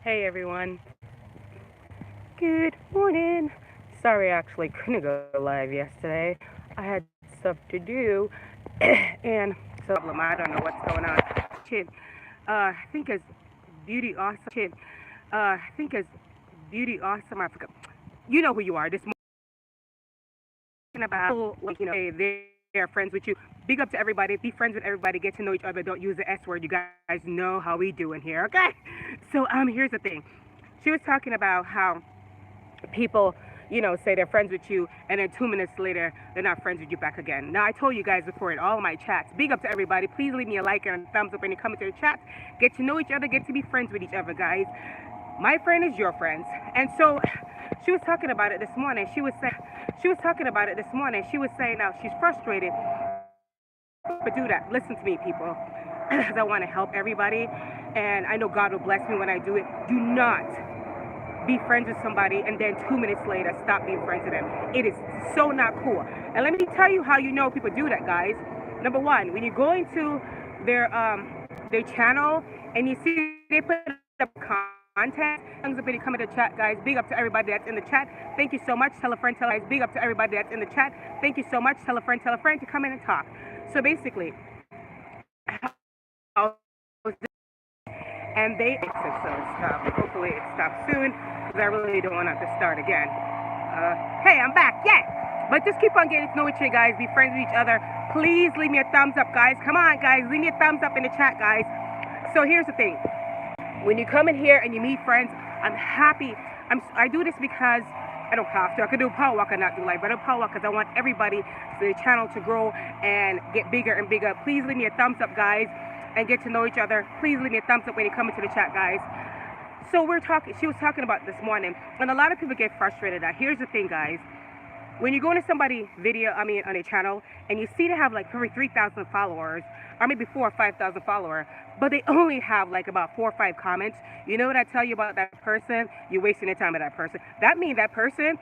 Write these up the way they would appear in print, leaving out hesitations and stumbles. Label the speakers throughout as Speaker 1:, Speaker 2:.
Speaker 1: Hey everyone, good morning. Sorry, I actually couldn't go live yesterday. I had stuff to do, and so I don't know what's going on. Chin, I think it's beauty awesome. Chin, I think it's beauty awesome. I forgot. You know who you are. This morning about hey, they're friends with you. Big up to everybody. Be friends with everybody. Get to know each other. Don't use the S word. You guys know how we do in here, okay? So here's the thing. She was talking about how people, say they're friends with you, and then 2 minutes later, they're not friends with you back again. Now, I told you guys before in all my chats, big up to everybody. Please leave me a like and a thumbs up when you come into the chat. Get to know each other, get to be friends with each other, guys. My friend is your friends. And so she was talking about it this morning. She was saying now she's frustrated. But do that. Listen to me, people. Because I want to help everybody. And I know God will bless me when I do it. Do not be friends with somebody and then 2 minutes later stop being friends with them. It is so not cool. And let me tell you how you know people do that, guys. Number one, when you go into their channel and you see they put up content, thumbs up when you come in the chat, guys. Big up to everybody that's in the chat. Thank you so much. Tell a friend, guys. Big up to everybody that's in the chat. Thank you so much. Tell a friend to come in and talk. So basically, and they exit, so it stopped. Hopefully it stops soon, because I really don't want it to start again. Hey, I'm back, yeah! But just keep on getting to know each other, guys. Be friends with each other. Please leave me a thumbs up, guys. Come on, guys. Leave me a thumbs up in the chat, guys. So here's the thing. When you come in here and you meet friends, I'm happy. I do this because I don't have to. I could do power walk and not do live, but I do power walk because I want everybody, the channel to grow and get bigger and bigger. Please leave me a thumbs up, guys, and get to know each other. Please leave me a thumbs up when you come into the chat, guys. So she was talking about this morning, and a lot of people get frustrated. Now, here's the thing, guys. When you go into somebody's video, on a channel, and you see they have like maybe 3,000 followers, or maybe 4,000 or 5,000 followers, but they only have like about 4 or 5 comments, you know what I tell you about that person? You're wasting your time with that person. That means that person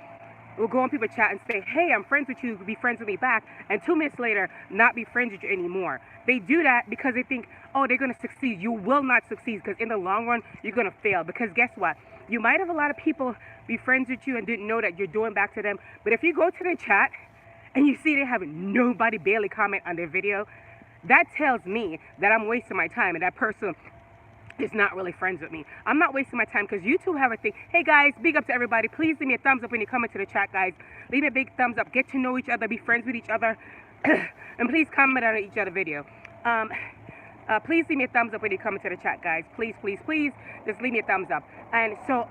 Speaker 1: will go on people's chat and say, hey, I'm friends with you, be friends with me back, and 2 minutes later, not be friends with you anymore. They do that because they think, oh, they're going to succeed. You will not succeed, because in the long run, you're going to fail. Because guess what? You might have a lot of people be friends with you and didn't know that you're doing back to them. But if you go to their chat and you see they have nobody barely comment on their video, that tells me that I'm wasting my time and that person is not really friends with me. I'm not wasting my time, because YouTube have a thing. Hey guys, big up to everybody. Please leave me a thumbs up when you come into the chat, guys. Leave me a big thumbs up. Get to know each other. Be friends with each other. And please comment on each other's video. Please leave me a thumbs up when you come into the chat, guys. Please, please, please, just leave me a thumbs up. And so,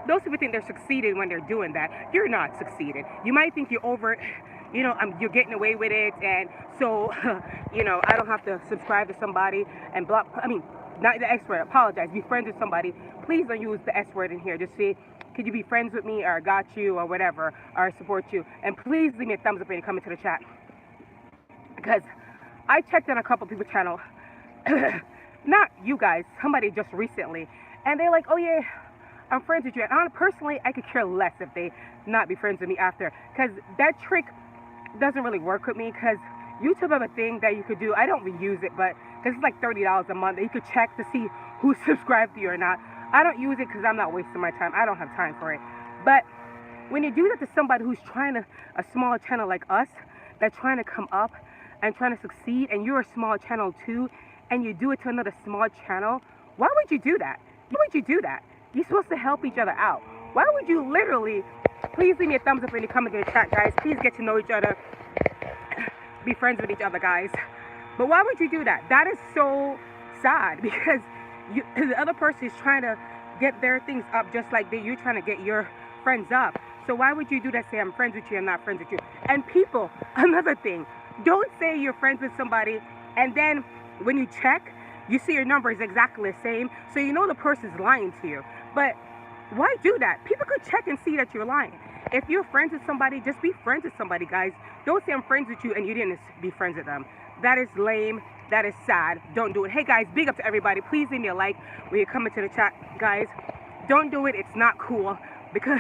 Speaker 1: those people think they're succeeding when they're doing that. You're not succeeding. You might think you're over it, you're getting away with it, and so, I don't have to subscribe to somebody and block, not the S word, apologize, be friends with somebody. Please don't use the S word in here. Just say, could you be friends with me, or got you, or whatever, or support you. And please leave me a thumbs up when you come into the chat. Because I checked on a couple people's channel, not you guys, somebody just recently, and they're like, oh yeah, I'm friends with you. And personally, I could care less if they not be friends with me after, because that trick doesn't really work with me, because YouTube have a thing that you could do. I don't reuse it, but because it's like $30 a month, and you could check to see who's subscribed to you or not. I don't use it because I'm not wasting my time. I don't have time for it. But when you do that to somebody who's trying to, a small channel like us, that's trying to come up and trying to succeed, and you're a small channel too, and you do it to another small channel, why would you do that? Why would you do that? You're supposed to help each other out. Why would you literally, please leave me a thumbs up when you come into the chat, guys. Please get to know each other. Be friends with each other, guys. But why would you do that? That is so sad, because the other person is trying to get their things up just like you're trying to get your friends up. So why would you do that? Say, I'm friends with you, I'm not friends with you. And people, another thing, don't say you're friends with somebody, and then when you check, you see your number is exactly the same, so you know the person's lying to you. But why do that? People could check and see that you're lying. If you're friends with somebody, just be friends with somebody, guys. Don't say I'm friends with you and you didn't be friends with them. That is lame. That is sad. Don't do it. Hey guys, big up to everybody. Please leave me a like when you come into the chat, guys. Don't do it. It's not cool. Because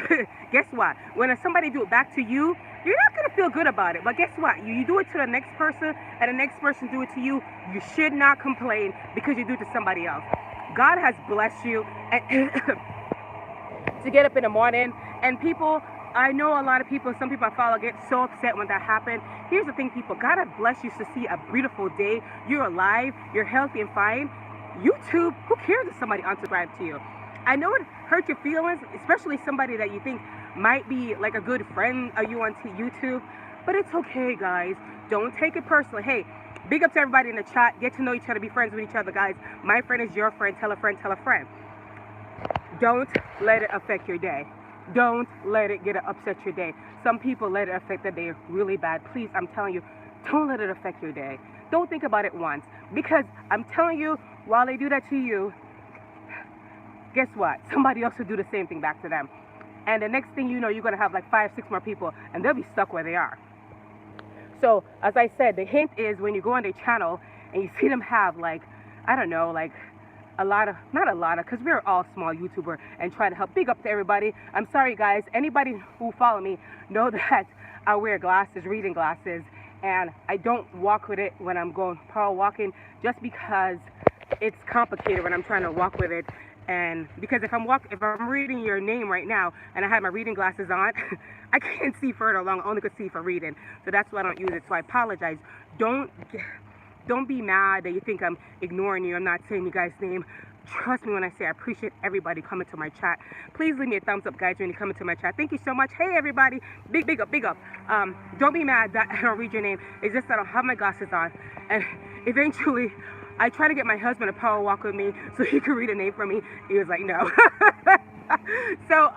Speaker 1: guess what? When somebody do it back to you, you're not going to feel good about it. But guess what? You do it to the next person, and the next person do it to you. You should not complain because you do it to somebody else. God has blessed you and to get up in the morning. And people, I know a lot of people, some people I follow get so upset when that happened. Here's the thing, people. God has blessed you to see a beautiful day. You're alive. You're healthy and fine. YouTube, who cares if somebody unsubscribed to you? I know it hurt your feelings, especially somebody that you think might be like a good friend of you on YouTube. But it's okay, guys. Don't take it personally. Hey, big up to everybody in the chat. Get to know each other. Be friends with each other, guys. My friend is your friend. Tell a friend. Tell a friend. Don't let it affect your day. Don't let it upset your day. Some people let it affect their day really bad. Please, I'm telling you, don't let it affect your day. Don't think about it once. Because I'm telling you, while they do that to you, guess what? Somebody else will do the same thing back to them. And the next thing you know, you're going to have like 5, 6 more people, and they'll be stuck where they are. So, as I said, the hint is when you go on their channel and you see them have like, I don't know, like not a lot of, because we're all small YouTuber and try to help. Big up to everybody. I'm sorry, guys. Anybody who follow me know that I wear glasses, reading glasses, and I don't walk with it when I'm going power walking just because it's complicated when I'm trying to walk with it. And because if I'm reading your name right now and I have my reading glasses on, I can't see further along. I only could see for reading. So that's why I don't use it. So I apologize. Don't be mad that you think I'm ignoring you. I'm not saying you guys' name. Trust me when I say I appreciate everybody coming to my chat. Please leave me a thumbs up, guys, when you come into my chat. Thank you so much. Hey, everybody. Big up. Don't be mad that I don't read your name. It's just that I don't have my glasses on. And eventually, I try to get my husband to power walk with me so he could read a name for me. He was like, no. So,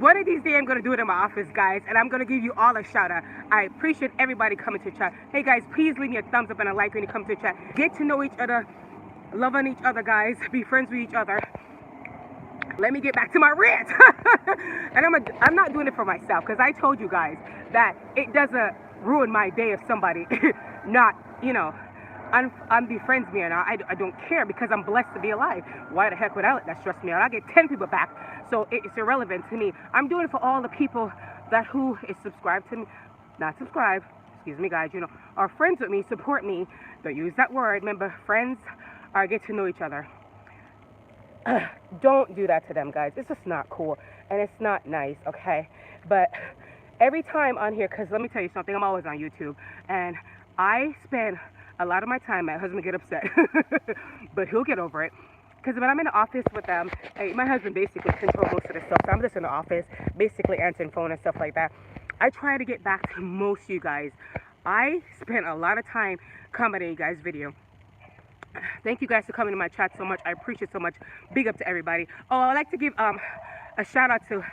Speaker 1: one of these days I'm going to do it in my office, guys, and I'm going to give you all a shout out. I appreciate everybody coming to chat. Hey, guys, please leave me a thumbs up and a like when you come to chat. Get to know each other, love on each other, guys. Be friends with each other. Let me get back to my rant. And I'm not doing it for myself, because I told you guys that it doesn't ruin my day if somebody not, unbefriends me or not. I don't care, because I'm blessed to be alive. Why the heck would I let that stress me out? I get 10 people back, so it's irrelevant to me. I'm doing it for all the people that who is subscribed to me, not subscribe, excuse me, guys, are friends with me, support me. Don't use that word. Remember, friends are get to know each other. Don't do that to them, guys. It's just not cool, and it's not nice, okay? But every time on here, because let me tell you something, I'm always on YouTube, and I spend a lot of my time, my husband get upset, but he'll get over it. Because when I'm in the office with them, my husband basically controls most of the stuff, so I'm just in the office, basically answering phone and stuff like that. I try to get back to most of you guys. I spent a lot of time commenting you guys' video. Thank you guys for coming to my chat so much. I appreciate it so much. Big up to everybody. Oh, I'd like to give a shout out to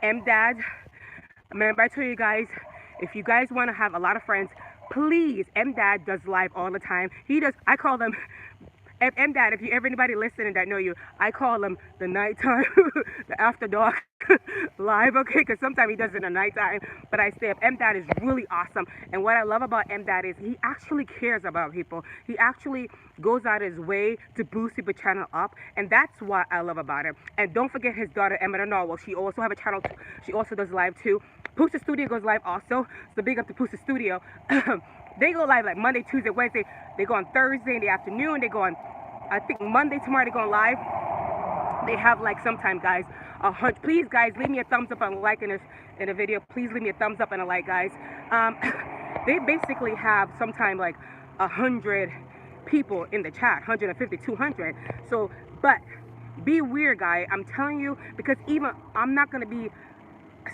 Speaker 1: M-Dad. Remember, I told you guys, if you guys want to have a lot of friends, please, M-Dad does live all the time. He does, I call them, M-Dad, if you ever anybody listening that know you, I call him the nighttime, the after dark live, okay? Because sometimes he does it in the nighttime, but I say M-Dad is really awesome. And what I love about M-Dad is he actually cares about people. He actually goes out his way to boost people's channel up, and that's what I love about him. And don't forget his daughter, Emma Norwell. She also have a channel, she also does live too. Poosa Studio goes live also, so big up to Poosa Studio. They go live like Monday, Tuesday, Wednesday. They go on Thursday in the afternoon. They go on, I think Monday, tomorrow they go on live. They have like sometime, guys, 100. Please, guys, leave me a thumbs up and a like in the video. Please leave me a thumbs up and a like, guys. They basically have sometime like 100 people in the chat, 150, 200. So, but be weird, guy. I'm telling you, because even I'm not gonna be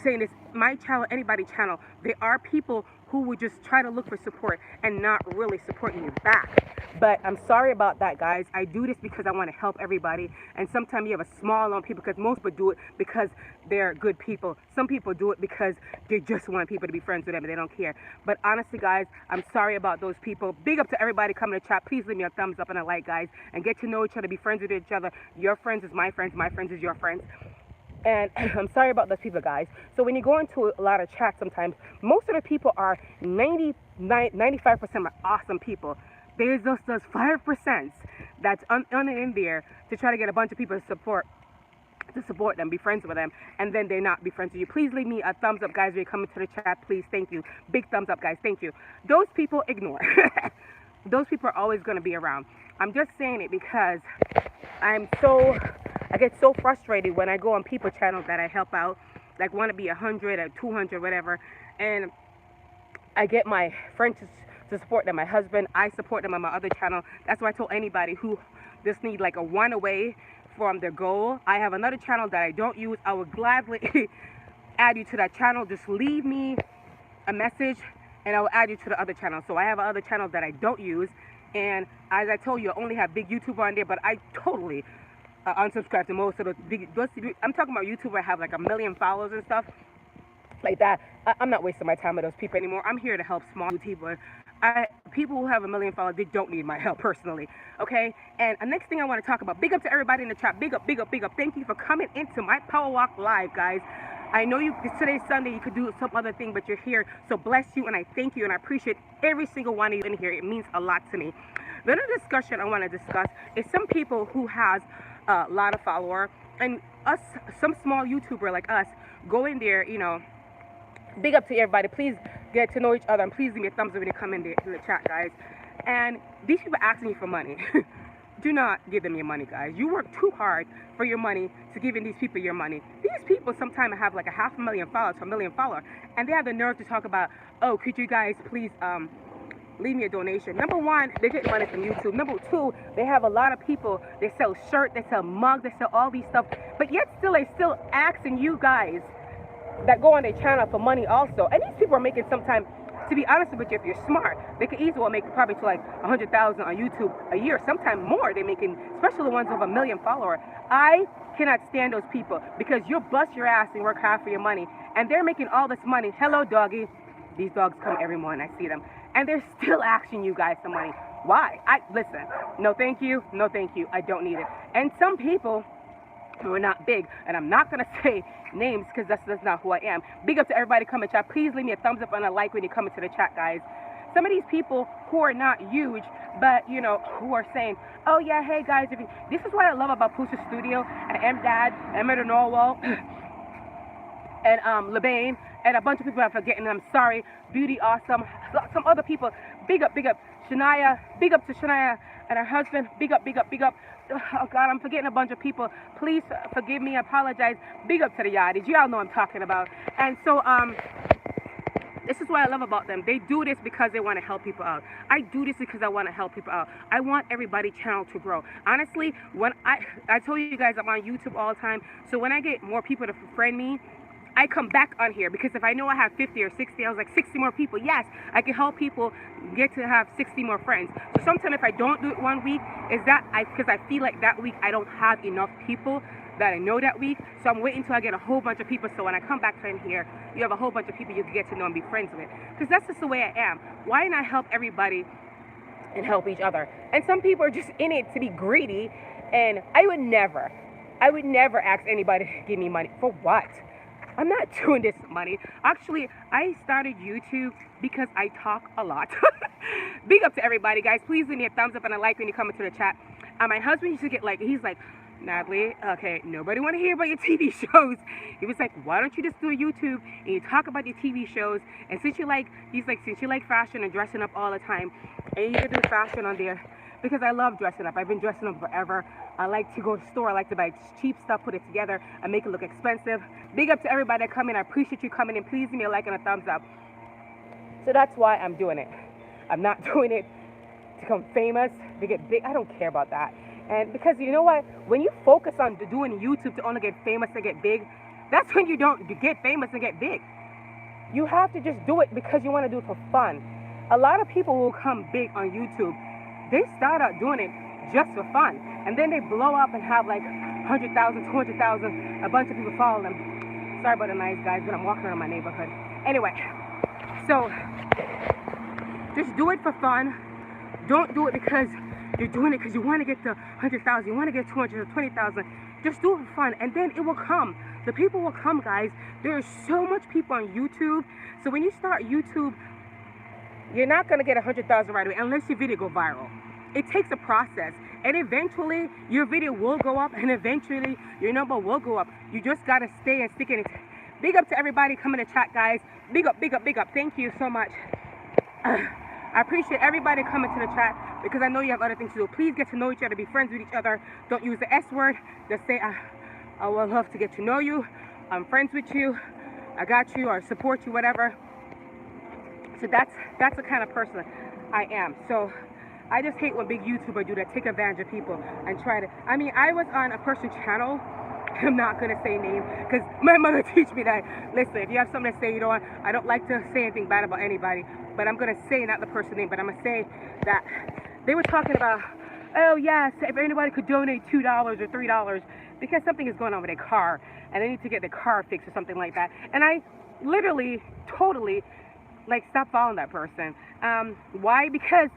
Speaker 1: saying this, my channel, anybody's channel, there are people who would just try to look for support and not really supporting you back. But I'm sorry about that, guys. I do this because I want to help everybody, and sometimes you have a small amount of people, because most people do it because they're good people. Some people do it because they just want people to be friends with them and they don't care. But honestly, guys, I'm sorry about those people. Big up to everybody coming to chat. Please leave me a thumbs up and a like, guys, and get to know each other, be friends with each other. Your friends is my friends is your friends. And I'm sorry about those people, guys. So when you go into a lot of chats sometimes, most of the people are 95% are awesome people. There's just those 5% that's in there to try to get a bunch of people to support them, be friends with them, and then they not be friends with you. Please leave me a thumbs up, guys, when you come into the chat. Please, thank you. Big thumbs up, guys. Thank you. Those people, ignore. Those people are always going to be around. I'm just saying it because I get so frustrated when I go on people channels that I help out, like want to be 100 or 200, whatever, and I get my friends to support them, my husband, I support them on my other channel. That's why I told anybody who just need like a one away from their goal. I have another channel that I don't use. I would gladly add you to that channel. Just leave me a message and I will add you to the other channel. So I have other channels that I don't use, and as I told you, I only have big YouTuber on there, but I totally unsubscribe to most of the big, I'm talking about YouTuber I have like 1 million followers and stuff like that. I'm not wasting my time with those people anymore. I'm here to help small YouTubers. People who have 1 million followers, they don't need my help personally, okay? And the next thing I want to talk about, big up to everybody in the chat, big up, big up, big up. Thank you for coming into my Power Walk Live, guys. I know today's Sunday, you could do some other thing, but you're here, so bless you, and I thank you, and I appreciate every single one of you in here. It means a lot to me. The other discussion I want to discuss is some people who has a lot of followers, and us, some small YouTuber like us, go in there, you know, big up to everybody. Please get to know each other, and please give me a thumbs up when you come in the chat, guys. And these people asking you for money. Do not give them your money, guys. You work too hard for your money to giving these people your money. These people sometimes have like a 500,000 followers to 1 million followers, and they have the nerve to talk about, oh, could you guys please leave me a donation. Number one, they get money from YouTube. Number two, they have a lot of people. They sell shirts, they sell mugs, they sell all these stuff, but yet still they still asking you guys that go on their channel for money also. And these people are making sometimes, to be honest with you, if you're smart, they could easily make probably to like 100,000 on YouTube a year, sometimes more. They're making, especially the ones with 1 million followers. I cannot stand those people, because you'll bust your ass and work hard for your money, and they're making all this money. Hello, doggy. These dogs come every morning, I see them, and they're still asking you guys some money. Why? Listen, no thank you, no thank you, I don't need it. And some people who are not big, and I'm not gonna say names because that's not who I am. Big up to everybody coming chat. Please leave me a thumbs up and a like when you come into the chat, guys. Some of these people who are not huge, but you know, who are saying, oh yeah, hey guys, this is what I love about Pusha Studio and M-Dad, Emmett Norwell, and LeBain, and a bunch of people I'm forgetting. I'm sorry. Beauty Awesome, some other people. Big up, Shania. Big up to Shania and her husband. Big up, big up, big up. Oh God, I'm forgetting a bunch of people. Please forgive me. I apologize. Big up to the Yardis. Y'all know what I'm talking about. And so this is what I love about them. They do this because they want to help people out. I do this because I want to help people out. I want everybody's channel to grow. Honestly, when I told you guys I'm on YouTube all the time, so when I get more people to friend me, I come back on here, because if I know I have 50 or 60, I was like 60 more people. Yes, I can help people get to have 60 more friends. So sometimes if I don't do it one week, is that because I feel like that week I don't have enough people that I know that week. So I'm waiting until I get a whole bunch of people. So when I come back in here, you have a whole bunch of people you can get to know and be friends with. Because that's just the way I am. Why not help everybody and help each other? And some people are just in it to be greedy. And I would never ask anybody to give me money. For what? I'm not doing this for money. Actually, I started YouTube because I talk a lot. Big up to everybody, guys. Please leave me a thumbs up and a like when you come into the chat. My husband used to get like, he's like, Natalie, okay, nobody want to hear about your TV shows. He was like, why don't you just do a YouTube and you talk about your TV shows? And since you like, he's like, since you like fashion and dressing up all the time, and you can do fashion on there, because I love dressing up. I've been dressing up forever. I like to go to the store. I like to buy cheap stuff, put it together, and make it look expensive. Big up to everybody that come in. I appreciate you coming in. Please give me a like and a thumbs up. So that's why I'm doing it. I'm not doing it to become famous, to get big. I don't care about that. And because you know what? When you focus on doing YouTube to only get famous and get big, that's when you don't get famous and get big. You have to just do it because you want to do it for fun. A lot of people will come big on YouTube. They start out doing it just for fun, and then they blow up and have like 100,000, 200,000, a bunch of people follow them. Sorry about the noise, guys, but I'm walking around my neighborhood. Anyway, so just do it for fun. Don't do it because you're doing it because you want to get to 100,000, you want to get 220,000. Just do it for fun, and then it will come. The people will come, guys. There are so much people on YouTube. So when you start YouTube, you're not going to get 100,000 right away unless your video go viral. It takes a process, and eventually your video will go up, and eventually your number will go up. You just got to stay and stick in it. Big up to everybody coming to chat, guys. Big up, big up, big up. Thank you so much. I appreciate everybody coming to the chat. because I know you have other things to do. Please get to know each other, be friends with each other. Don't use the S word. Just say, I would love to get to know you. I'm friends with you. I got you, or support you, whatever. So that's the kind of person I am. So I just hate when big YouTubers do that, take advantage of people and try to. I mean, I was on a person's channel. I'm not gonna say name because my mother teach me that. Listen, if you have something to say, you know what? I don't like to say anything bad about anybody, but I'm gonna say not the person's name, but I'm gonna say that they were talking about, oh yes, if anybody could donate $2 or $3 because something is going on with their car and they need to get their car fixed or something like that. And I literally, totally, like, stop following that person. Why? Because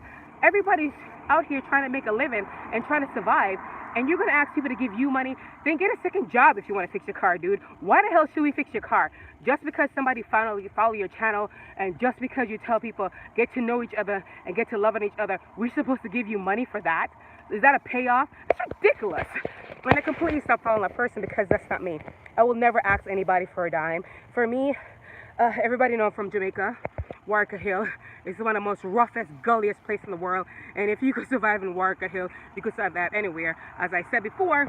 Speaker 1: everybody's out here trying to make a living and trying to survive, and you're going to ask people to give you money. Then get a second job if you want to fix your car, dude. Why the hell should we fix your car? Just because somebody finally follow your channel, and just because you tell people get to know each other and get to loving each other, we're supposed to give you money for that? Is that a payoff? It's ridiculous. When I completely stop following that person, because that's not me. I will never ask anybody for a dime. For me, everybody know I'm from Jamaica. Warwick Hill is one of the most roughest, gulliest place in the world. And if you could survive in Warwick Hill, you could survive that anywhere. As I said before,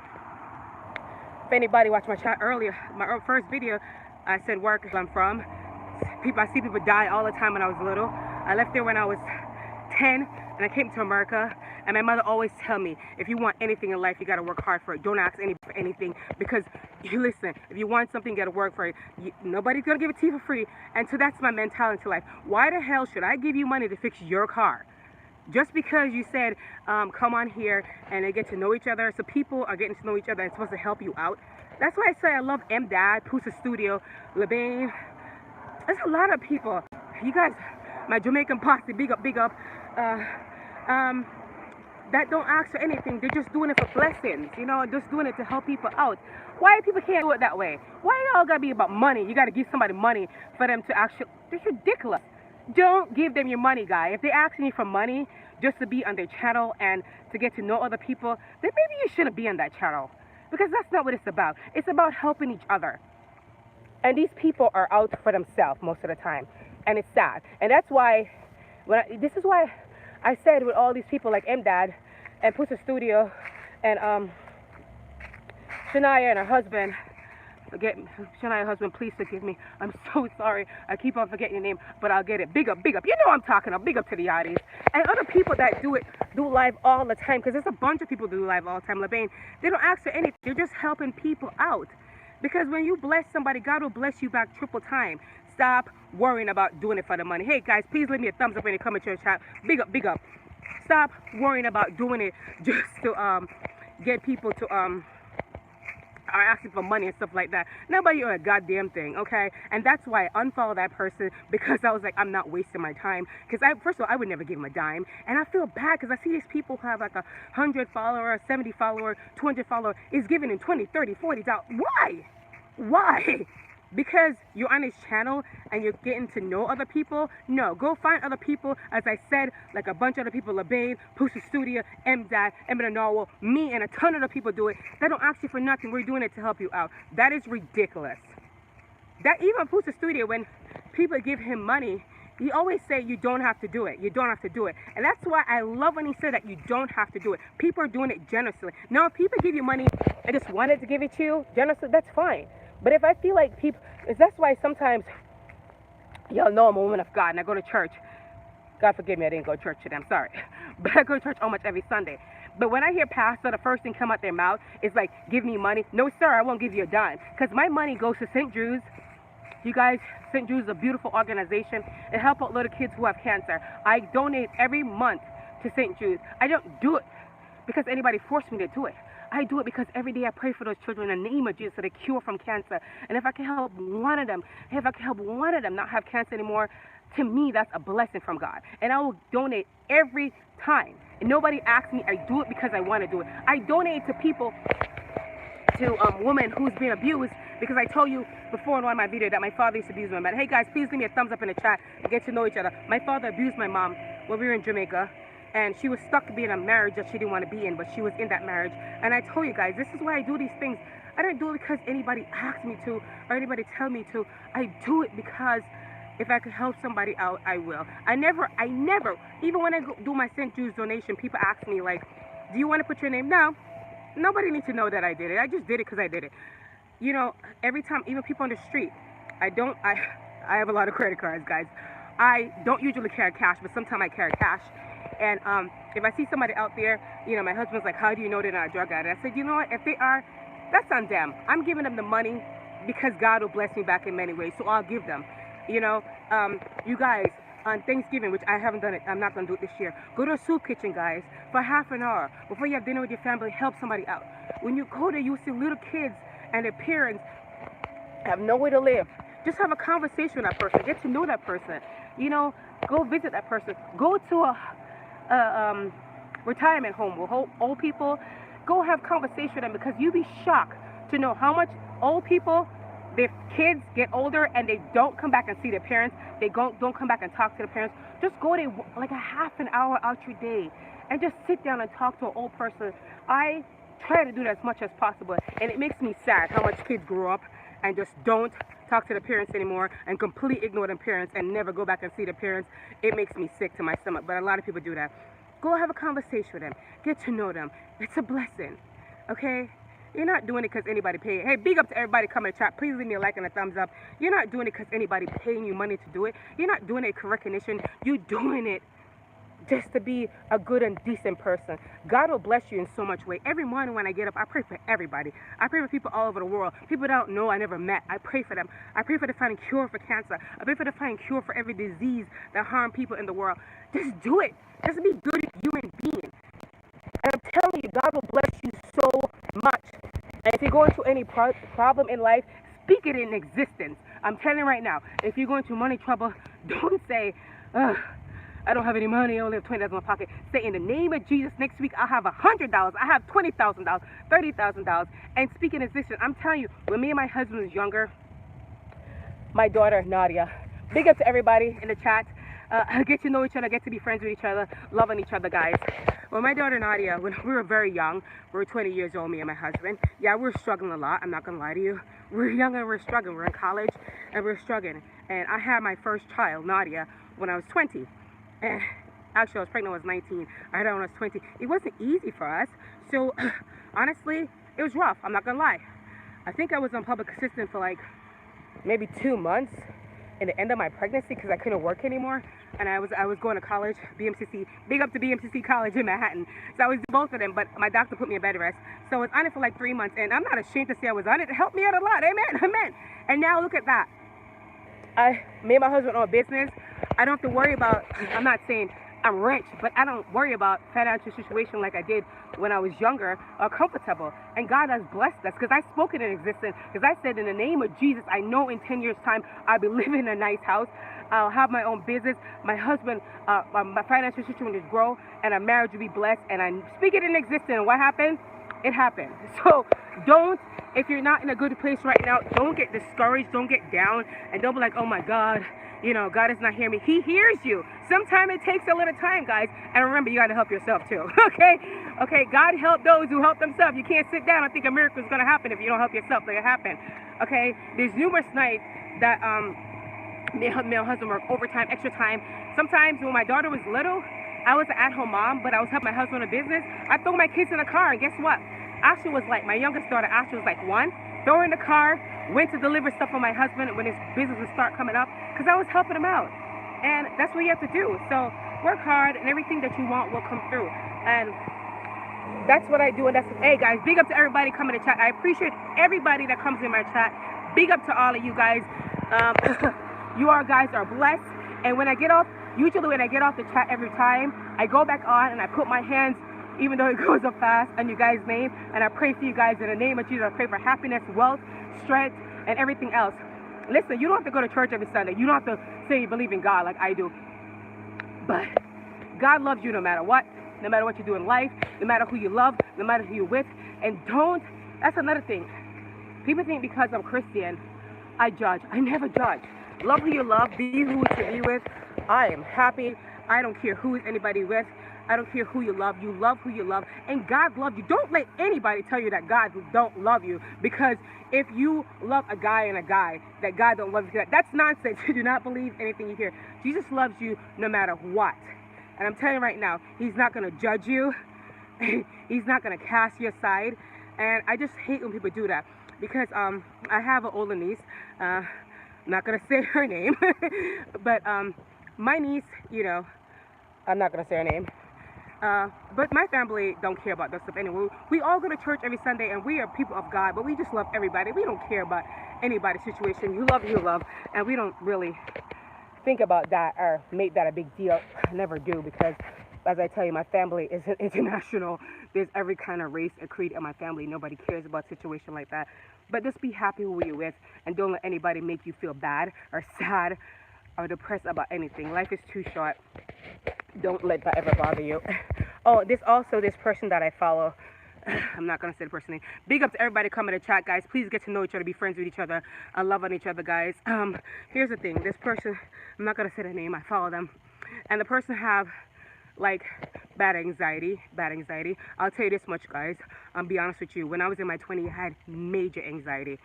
Speaker 1: if anybody watched my chat earlier, my first video, I said Warwick Hill I'm from. I see people die all the time when I was little. I left there when I was 10 and I came to America, and my mother always tell me, if you want anything in life, you got to work hard for it. Don't ask anybody for anything, because you listen, if you want something, you got to work for it. Nobody's going to give it to you for free. And so that's my mentality to life. Why the hell should I give you money to fix your car? Just because you said, come on here and they get to know each other. So people are getting to know each other and it's supposed to help you out. That's why I say I love M-Dad, Pusa Studio, LeBain. There's a lot of people. You guys, my Jamaican posse, big up, big up. That don't ask for anything. They're just doing it for blessings, you know, just doing it to help people out. Why people can't do it that way? Why y'all gotta be about money? You gotta give somebody money for them to actually, it's ridiculous. Don't give them your money, guy. If they're asking you for money just to be on their channel and to get to know other people, then maybe you shouldn't be on that channel, because that's not what it's about. It's about helping each other. And these people are out for themselves most of the time, and it's sad. And that's why, this is why I said with all these people like M-Dad and Pusa Studio and Shania and her husband, Shania, her husband, please forgive me. I'm so sorry. I keep on forgetting your name, but I'll get it. Big up, big up. You know I'm talking about. Big up to the Yachties. And other people that do live all the time, because there's a bunch of people do live all the time. LeBain, they don't ask for anything. They're just helping people out. Because when you bless somebody, God will bless you back triple time. Stop worrying about doing it for the money. Hey guys, please leave me a thumbs up when you come into your chat. Big up, big up. Stop worrying about doing it just to get people to are asking for money and stuff like that. Nobody or a goddamn thing, okay? And that's why I unfollowed that person, because I was like, I'm not wasting my time. Because first of all, I would never give him a dime. And I feel bad because I see these people who have like 100 follower, 70 follower, 200 follower, is giving him 20, 30, 40 dollars. Why? Why? Because you're on his channel and you're getting to know other people? No, go find other people, as I said, like a bunch of other people, LeBain, Pusa Studio, M-Dad, Eminem Norwell, me, and a ton of other people do it. They don't ask you for nothing. We're doing it to help you out. That is ridiculous. That even Pusa Studio, when people give him money, he always say you don't have to do it. You don't have to do it. And that's why I love when he said that you don't have to do it. People are doing it generously. Now, if people give you money and just wanted to give it to you generously, that's fine. But if I feel like people, that's why sometimes, y'all know I'm a woman of God and I go to church. God forgive me, I didn't go to church today, I'm sorry. But I go to church almost every Sunday. But when I hear pastor, the first thing come out their mouth is like, give me money. No, sir, I won't give you a dime. Because my money goes to St. Jude's. You guys, St. Jude's is a beautiful organization. It helps out little kids who have cancer. I donate every month to St. Jude's. I don't do it because anybody forced me to do it. I do it because every day I pray for those children in the name of Jesus for the cure from cancer. And if I can help one of them, not have cancer anymore, to me, that's a blessing from God. And I will donate every time. And nobody asks me, I do it because I want to do it. I donate to people, to women who's been abused, because I told you before in one of my videos that my father used to abuse my mother. Hey guys, please leave me a thumbs up in the chat and get to know each other. My father abused my mom when we were in Jamaica. And she was stuck being in a marriage that she didn't want to be in, but she was in that marriage. And I told you guys, this is why I do these things. I don't do it because anybody asks me to or anybody tell me to. I do it because If I could help somebody out, I will. I never, even when I do my St. Jude's donation, people ask me, like, do you want to put your name? No. Nobody needs to know that I did it. I just did it because I did it. You know, every time, even people on the street, I have a lot of credit cards, guys. I don't usually carry cash, but sometimes I carry cash. And if I see somebody out there, you know, my husband's like, how do you know they're not a drug addict? I said, you know what, if they are, that's on them. I'm giving them the money because God will bless me back in many ways, so I'll give them. You know, you guys, on Thanksgiving, which I haven't done it, I'm not going to do it this year, go to a soup kitchen, guys, for half an hour. Before you have dinner with your family, help somebody out. When you go there, you see little kids and their parents have nowhere to live. Just have a conversation with that person. Get to know that person. You know, go visit that person. Go to a retirement home with old people. Go have conversation with them, because you'd be shocked to know how much old people, their kids get older and they don't come back and see their parents. They don't come back and talk to their parents. Just go there like a half an hour out your day and just sit down and talk to an old person. I try to do that as much as possible, and it makes me sad how much kids grow up and just don't talk to the parents anymore and completely ignore their parents and never go back and see their parents. It makes me sick to my stomach, but a lot of people do that. Go have a conversation with them. Get to know them. It's a blessing, okay? You're not doing it because anybody paid. Hey, big up to everybody coming to chat. Please leave me a like and a thumbs up. You're not doing it because anybody paying you money to do it. You're not doing it for recognition. You're doing it just to be a good and decent person. God will bless you in so much way. Every morning when I get up, I pray for everybody. I pray for people all over the world. People that I don't know, I never met. I pray for them. I pray for the finding cure for cancer. I pray for the finding cure for every disease that harm people in the world. Just do it. Just be a good human being. And I'm telling you, God will bless you so much. And if you're going through any problem in life, speak it in existence. I'm telling you right now, if you're going through money trouble, don't say, ugh, I don't have any money, I only have $20 in my pocket. Say, in the name of Jesus, next week I'll have $100, I have $20,000, $30,000, and speak in existence. I'm telling you, when me and my husband was younger, my daughter, Nadia, big up to everybody in the chat. Get to know each other, get to be friends with each other, loving each other, guys. Well, my daughter Nadia, when we were very young, we were 20 years old, me and my husband. Yeah, we were struggling a lot, I'm not going to lie to you. We were young and we were struggling. We were in college and we were struggling. And I had my first child, Nadia, when I was 20. And actually, I was pregnant when I was 19. I had her when I was 20. It wasn't easy for us. So, honestly, it was rough, I'm not going to lie. I think I was on public assistance for like maybe 2 months in the end of my pregnancy because I couldn't work anymore, and I was going to college, BMCC, big up to BMCC College in Manhattan. So I was both of them, but my doctor put me in bed rest. So I was on it for like 3 months, and I'm not ashamed to say I was on it. It helped me out a lot, amen, amen. And now look at that. Me and my husband own a business. I don't have to worry about, I'm not saying I'm rich, but I don't worry about financial situation like I did when I was younger or comfortable. And God has blessed us because I spoke it in existence. Because I said, in the name of Jesus, I know in 10 years' time, I'll be living in a nice house. I'll have my own business. My husband, my financial situation will grow, and our marriage will be blessed. And I speak it in existence. And what happened? It happened. So don't, if you're not in a good place right now, don't get discouraged. Don't get down. And don't be like, oh my God, you know, God is not hearing me. He hears you. Sometimes it takes a little time, guys. And remember, you got to help yourself too. Okay? Okay, God help those who help themselves. You can't sit down and think a miracle is going to happen if you don't help yourself. Let it happen. Okay? There's numerous nights that me and my husband work overtime, extra time. Sometimes when my daughter was little, I was an at-home mom, but I was helping my husband in business. I throw my kids in the car, and guess what? Ashley was like, my youngest daughter, Ashley was like 1. Throw her in the car, went to deliver stuff for my husband when his business would start coming up, because I was helping him out. And that's what you have to do. So work hard, and everything that you want will come through. And that's what I do. And that's, hey guys, big up to everybody coming to chat. I appreciate everybody that comes in my chat. Big up to all of you guys. You all guys are blessed. And when I get off, usually when I get off the chat every time, I go back on and I put my hands, even though it goes up fast, on you guys' name, and I pray for you guys in the name of Jesus. I pray for happiness, wealth, strength, and everything else. Listen, you don't have to go to church every Sunday. You don't have to say you believe in God like I do. But God loves you no matter what you do in life, no matter who you love, no matter who you're with. And don't, that's another thing. People think because I'm Christian, I judge. I never judge. Love who you love, be who you should be with. I am happy. I don't care who is anybody with. I don't care who you love who you love, and God loves you. Don't let anybody tell you that God don't love you, because if you love a guy that God don't love you, that's nonsense. Do not believe anything you hear. Jesus loves you no matter what. And I'm telling you right now, he's not going to judge you. He's not going to cast you aside. And I just hate when people do that, because I have an older niece. I'm not going to say her name, but my niece, you know, I'm not going to say her name. But my family don't care about that stuff anyway. We all go to church every Sunday, and we are people of God, but we just love everybody. We don't care about anybody's situation. You love, and we don't really think about that or make that a big deal. I never do, because as I tell you, my family is international. There's every kind of race and creed in my family. Nobody cares about a situation like that. But just be happy who you're with, and don't let anybody make you feel bad or sad or depressed about anything. Life is too short. Don't let that ever bother you. Oh, this person that I follow, I'm not going to say the person name. Big up to everybody coming to chat, guys. Please get to know each other, be friends with each other, and love on each other, guys. Here's the thing. This person, I'm not going to say their name. I follow them. And the person have, like, bad anxiety. I'll tell you this much, guys. I'll be honest with you. When I was in my 20s, I had major anxiety,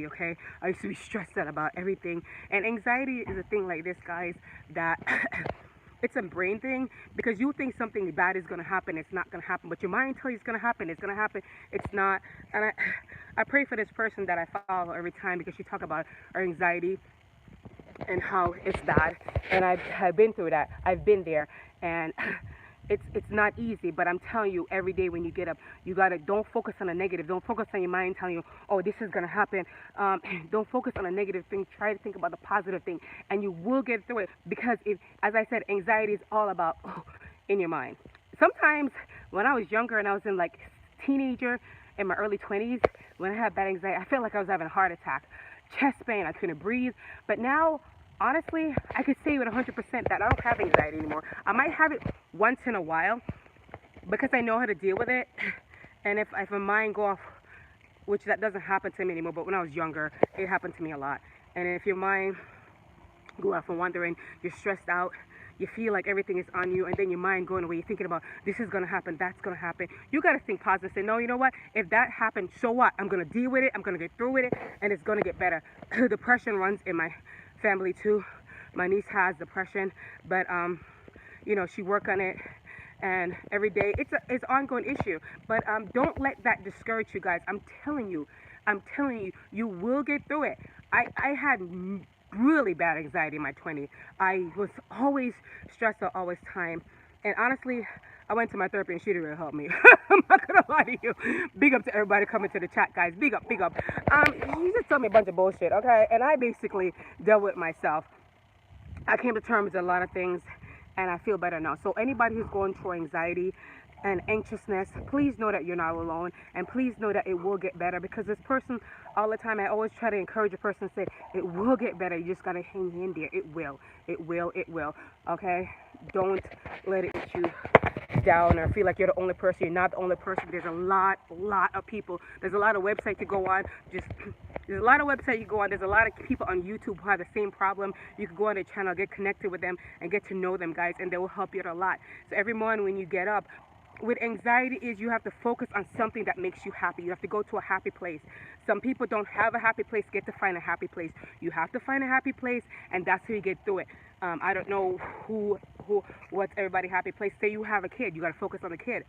Speaker 1: okay? I used to be stressed out about everything. And anxiety is a thing like this, guys, that it's a brain thing, because you think something bad is going to happen. It's not going to happen. But your mind tells you it's going to happen. It's not. And I pray for this person that I follow every time, because she talk about her anxiety and how it's bad. And I've been through that. I've been there. And it's not easy, but I'm telling you, every day when you get up, you gotta, don't focus on the negative. Don't focus on your mind telling you, oh, this is gonna happen. Don't focus on a negative thing. Try to think about the positive thing, and you will get through it. Because as I said, anxiety is all about in your mind. Sometimes when I was younger and I was in like teenager, in my early 20s, when I had bad anxiety, I felt like I was having a heart attack, chest pain, I couldn't breathe. But now, honestly, I could say with 100% that I don't have anxiety anymore. I might have it once in a while, because I know how to deal with it. And if my mind go off, which that doesn't happen to me anymore, but when I was younger, it happened to me a lot. And if your mind go off and wandering, you're stressed out, you feel like everything is on you, and then your mind going away, you're thinking about, this is going to happen, that's going to happen. You got to think positive. Say, no, you know what? If that happened, so what? I'm going to deal with it. I'm going to get through with it, and it's going to get better. Depression runs in my family too. My niece has depression, but you know, she work on it, and every day it's an ongoing issue. But don't let that discourage you, guys. I'm telling you, you will get through it. I had really bad anxiety in my 20s. I was always stressed out, always time. And honestly, I went to my therapist and she didn't really help me. I'm not gonna lie to you. Big up to everybody coming to the chat, guys. Big up. She just told me a bunch of bullshit, okay? And I basically dealt with myself. I came to terms with a lot of things, and I feel better now. So anybody who's going through anxiety and anxiousness, please know that you're not alone, and please know that it will get better. Because this person, all the time, I always try to encourage a person to say, it will get better. You just gotta hang in there. It will. Okay? Don't let it get you down or feel like you're the only person. You're not the only person. There's a lot of people. There's a lot of websites to go on. There's a lot of websites you go on. There's a lot of people on YouTube who have the same problem. You can go on their channel, get connected with them, and get to know them, guys, and they will help you out a lot. So every morning when you get up, with anxiety is you have to focus on something that makes you happy. You have to go to a happy place. Some people don't have a happy place, get to find a happy place. You have to find a happy place, and that's how you get through it. I don't know what's everybody's happy place. Say you have a kid, you got to focus on the kid.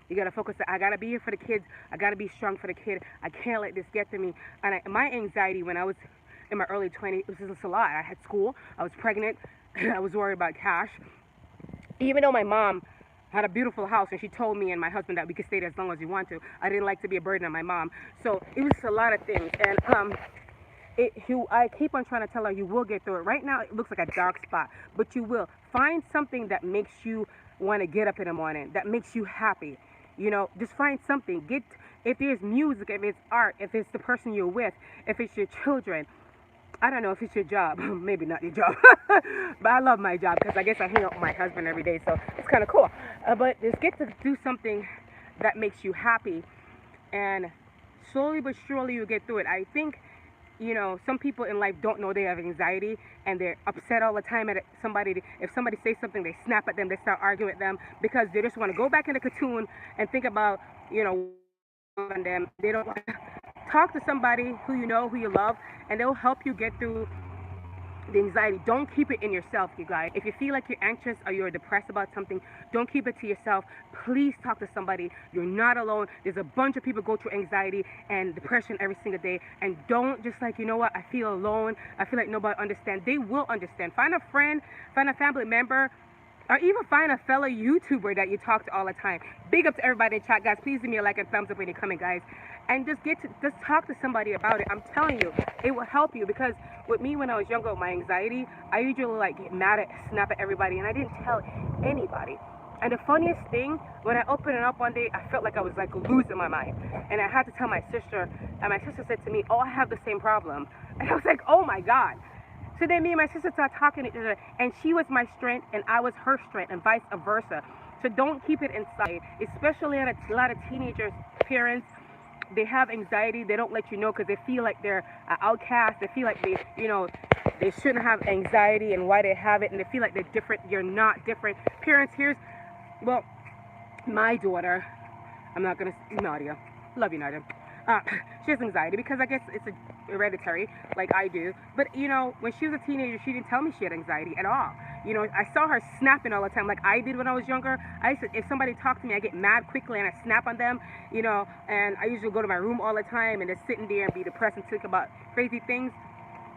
Speaker 1: You got to focus on, I got to be here for the kids. I got to be strong for the kid. I can't let this get to me. And my anxiety when I was in my early 20s, it was just a lot. I had school. I was pregnant. I was worried about cash. Even though my mom had a beautiful house, and she told me and my husband that we could stay there as long as we want to, I didn't like to be a burden on my mom. So it was a lot of things. And I keep on trying to tell her, you will get through it. Right now, it looks like a dark spot, but you will. Find something that makes you want to get up in the morning, that makes you happy. You know, just find something. If there's music, if it's art, if it's the person you're with, if it's your children. I don't know if it's your job. Maybe not your job. But I love my job because I guess I hang out with my husband every day, so it's kind of cool. But just get to do something that makes you happy, and slowly but surely you'll get through it. I think you know, some people in life don't know they have anxiety and they're upset all the time at somebody. If somebody says something, they snap at them, they start arguing with them because they just want to go back in the cocoon and think about, you know, on them. They don't want to talk to somebody who you know, who you love, and they'll help you get through the anxiety. Don't keep it in yourself, you guys. If you feel like you're anxious or you're depressed about something, don't keep it to yourself. Please talk to somebody. You're not alone. There's a bunch of people go through anxiety and depression every single day, and don't just like, you know what, I feel alone, I feel like nobody understands. They will understand. Find a friend, find a family member, or even find a fellow YouTuber that you talk to all the time. Big up to everybody in chat, guys. Please give me a like and thumbs up when you're coming, guys. And just talk to somebody about it. I'm telling you, it will help you, because with me when I was younger with my anxiety, I usually like get mad at, snap at everybody, and I didn't tell anybody. And the funniest thing, when I opened it up one day, I felt like I was like losing my mind. And I had to tell my sister, and my sister said to me, oh, I have the same problem. And I was like, oh my God. So then me and my sister started talking to each other, and she was my strength and I was her strength, and vice versa. So don't keep it inside, especially at a lot of teenagers, parents, they have anxiety. They don't let you know because they feel like they're an outcast. They feel like they, you know, they shouldn't have anxiety and why they have it, and they feel like they're different. You're not different. Parents, well, my daughter, I'm not going to, Nadia, love you, Nadia. She has anxiety because I guess it's hereditary, like I do. But, you know, when she was a teenager, she didn't tell me she had anxiety at all. You know, I saw her snapping all the time like I did when I was younger. If somebody talked to me, I get mad quickly and I snap on them, you know, and I usually go to my room all the time and just sitting there and be depressed and think about crazy things.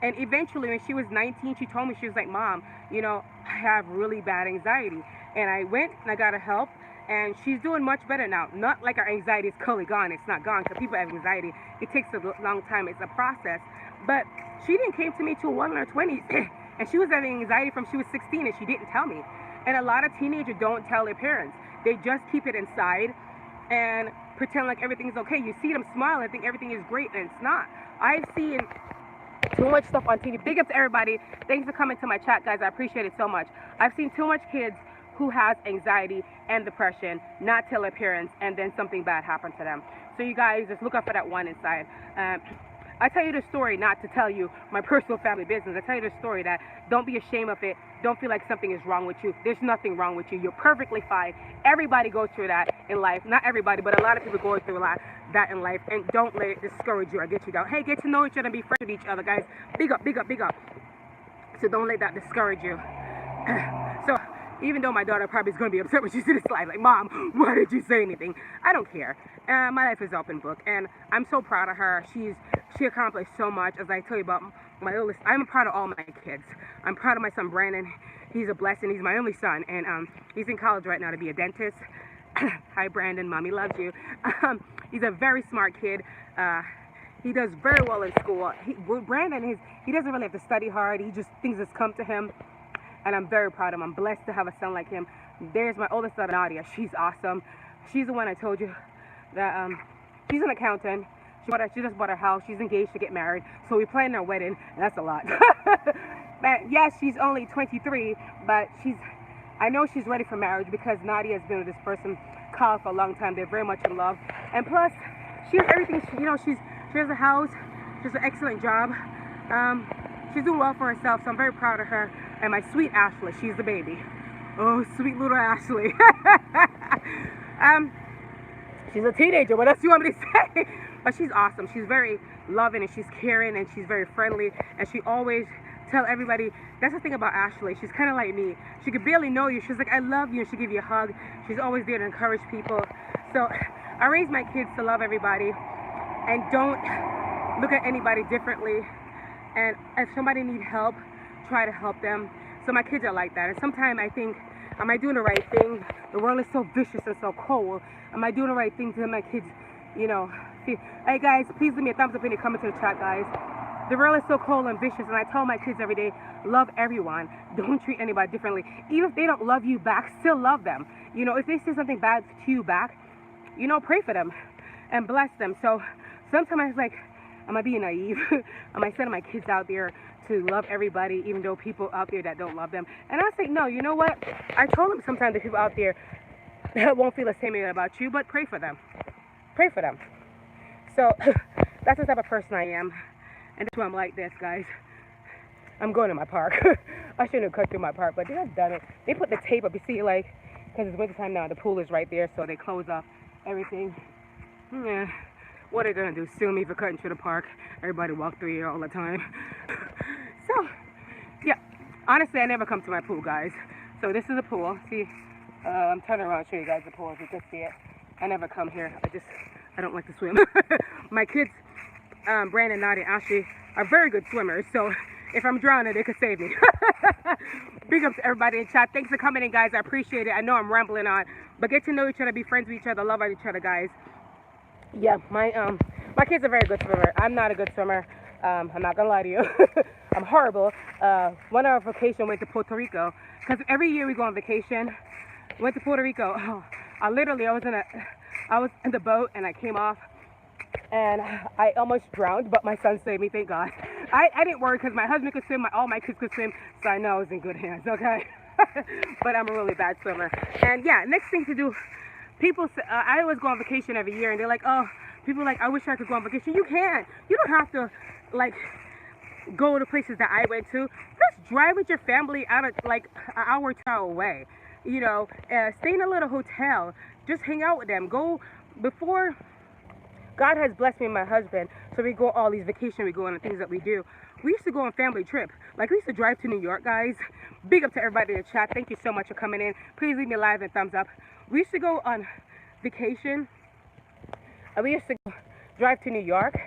Speaker 1: And eventually, when she was 19, she told me, she was like, Mom, you know, I have really bad anxiety. And I went and I got her help. And she's doing much better now. Not like our anxiety is totally gone. It's not gone, because people have anxiety. It takes a long time. It's a process. But she didn't came to me till one in her 20s. And she was having anxiety from she was 16, and she didn't tell me. And a lot of teenagers don't tell their parents. They just keep it inside and pretend like everything's okay. You see them smile and think everything is great, and it's not. I've seen too much stuff on TV. Big up to everybody. Thanks for coming to my chat, guys. I appreciate it so much. I've seen too much kids who has anxiety and depression not tell their parents, and then something bad happened to them. So you guys just look up for that one inside. I tell you the story not to tell you my personal family business. I tell you the story that don't be ashamed of it. Don't feel like something is wrong with you. There's nothing wrong with you. You're perfectly fine. Everybody goes through that in life. Not everybody, but a lot of people go through a lot that in life. And don't let it discourage you or get you down. Hey, get to know each other and be friends with each other, guys. Big up, big up, big up. So don't let that discourage you. So even though my daughter probably is going to be upset when she sees this live, like, Mom, why did you say anything? I don't care. My life is open book, and I'm so proud of her. She accomplished so much. As I tell you about my oldest, I'm proud of all my kids. I'm proud of my son Brandon. He's a blessing. He's my only son, and he's in college right now to be a dentist. Hi, Brandon. Mommy loves you. He's a very smart kid. He does very well in school. Brandon, he doesn't really have to study hard. He just, things just come to him. And I'm very proud of him. I'm blessed to have a son like him. There's my oldest daughter, Nadia. She's awesome. She's the one I told you that she's an accountant. She just bought her house. She's engaged to get married. So we're planning our wedding, and that's a lot. But yes, she's only 23, but I know she's ready for marriage because Nadia has been with this person, Carl, for a long time. They're very much in love. And plus, she has everything. You know, she has a house. She has an excellent job. She's doing well for herself, so I'm very proud of her. And my sweet Ashley, she's the baby. Oh, sweet little Ashley. She's a teenager, what else do you want me to say? But she's awesome. She's very loving, and she's caring, and she's very friendly, and she always tell everybody. That's the thing about Ashley. She's kind of like me. She could barely know you. She's like, I love you, and she'll give you a hug. She's always there to encourage people. So I raise my kids to love everybody, and don't look at anybody differently. And if somebody needs help, try to help them. So my kids are like that. And sometimes I think, am I doing the right thing? The world is so vicious and so cold. Am I doing the right thing to my kids, you know? Hey guys, please give me a thumbs up when you come into the chat, guys. The world is so cold and vicious, and I tell my kids every day, love everyone. Don't treat anybody differently. Even if they don't love you back, still love them. You know, if they say something bad to you back, you know, pray for them and bless them. So sometimes I was like, am I being naive? Am I sending my kids out there to love everybody, even though people out there that don't love them? And I say, no, you know what? I told them sometimes the people out there that won't feel the same way about you, but pray for them. Pray for them. So that's the type of person I am. And that's why I'm like this, guys. I'm going to my park. I shouldn't have cut through my park, but they have done it. They put the tape up, you see, like, because it's wintertime now, the pool is right there, so they close off everything. Yeah, what are they going to do? Sue me for cutting through the park? Everybody walk through here all the time. So, yeah, honestly, I never come to my pool, guys. So this is a pool. See, I'm turning around to show you guys the pool if you can see it. I never come here. I don't like to swim. My kids, Brandon, Nadia, and Ashley, are very good swimmers, so if I'm drowning, they could save me. Big up to everybody in chat. Thanks for coming in, guys. I appreciate it. I know I'm rambling on, but get to know each other, be friends with each other, love each other, guys. Yeah, my kids are very good swimmer. I'm not a good swimmer. I'm not gonna lie to you. I'm horrible. One of our vacation went to Puerto Rico, because every year we go on vacation. Went to Puerto Rico. Oh, I was in the boat and I came off and I almost drowned, but my son saved me, thank God. I didn't worry because my husband could swim, all my kids could swim, so I know I was in good hands, okay? But I'm a really bad swimmer. And yeah, next thing to do, people say, I always go on vacation every year and they're like, oh, people are like, I wish I could go on vacation. You can. You don't have to, like, go to places that I went to. Just drive with your family out of, like, an hour or 2 hours away. You know, stay in a little hotel. Just hang out with them. Go before. God has blessed me and my husband, so we go all these vacations we go on and things that we do. We used to go on family trip. Like, we used to drive to New York, guys. Big up to everybody in the chat. Thank you so much for coming in. Please leave me a like and thumbs up. We used to go on vacation. We used to drive to New York.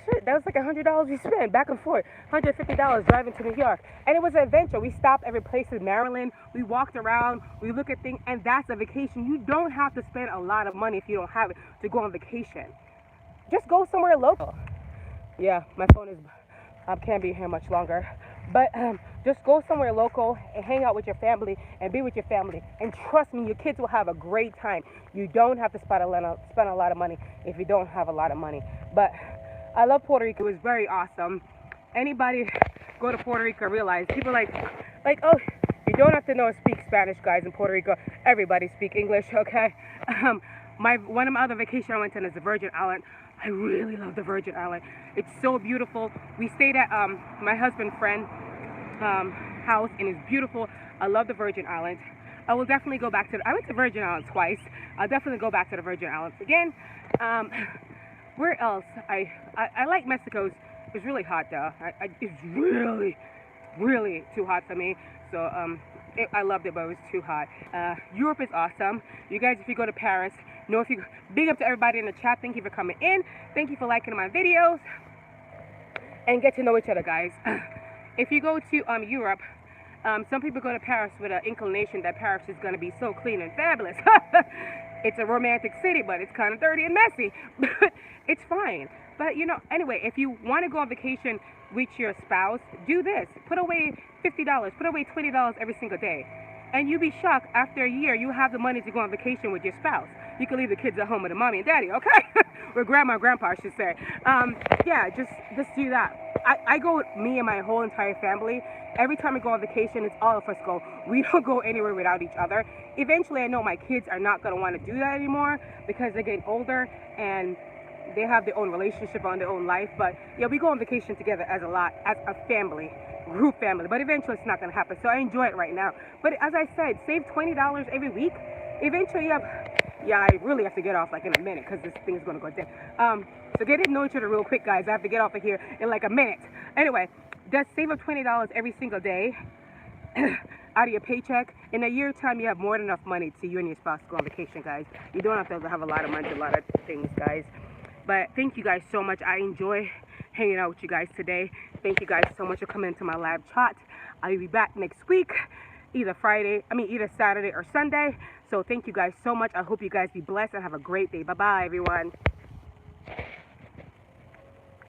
Speaker 1: Shit, that was like $100 we spent back and forth. $150 driving to New York. And it was an adventure. We stopped every place in Maryland. We walked around. We look at things. And that's a vacation. You don't have to spend a lot of money if you don't have it to go on vacation. Just go somewhere local. Yeah, my phone is, can't be here much longer. But just go somewhere local and hang out with your family and be with your family. And trust me, your kids will have a great time. You don't have to spend a lot of money if you don't have a lot of money. But I love Puerto Rico. It was very awesome. Anybody go to Puerto Rico realize people like, oh, you don't have to know speak Spanish, guys, in Puerto Rico. Everybody speak English, okay? One of my other vacations I went to is the Virgin Island. I really love the Virgin Island. It's so beautiful. We stayed at my husband's friend's house, and it's beautiful. I love the Virgin Islands. I will definitely go back to I went to Virgin Islands twice. I'll definitely go back to the Virgin Islands again. Where else? I like Mexico. It's really hot though. It's really, really too hot for me. So I loved it, but it was too hot. Europe is awesome. You guys, if you go to Paris, big up to everybody in the chat. Thank you for coming in. Thank you for liking my videos. And get to know each other, guys. If you go to Europe, some people go to Paris with an inclination that Paris is going to be so clean and fabulous. It's a romantic city, but it's kind of dirty and messy. But it's fine. But, you know, anyway, if you want to go on vacation with your spouse, do this. Put away $50. Put away $20 every single day. And you'll be shocked, after a year, you have the money to go on vacation with your spouse. You can leave the kids at home with the mommy and daddy, okay? Or grandma and grandpa, I should say. Yeah, just do that. I go with me and my whole entire family. Every time we go on vacation, it's all of us go. We don't go anywhere without each other. Eventually, I know my kids are not going to want to do that anymore because they're getting older and they have their own relationship on their own life. But yeah, we go on vacation together as a family, group family. But eventually, it's not going to happen. So I enjoy it right now. But as I said, save $20 every week. Eventually, yeah, I really have to get off like in a minute because this thing is going to go down. So get to know each other real quick, guys. I have to get off of here in like a minute. Anyway, just save up $20 every single day out of your paycheck. In a year's time, you have more than enough money to you and your spouse go on vacation, guys. You don't have to have a lot of money, a lot of things, guys. But thank you guys so much. I enjoy hanging out with you guys today. Thank you guys so much for coming into my live chat. I'll be back next week, either Saturday or Sunday. So thank you guys so much. I hope you guys be blessed and have a great day. Bye-bye, everyone.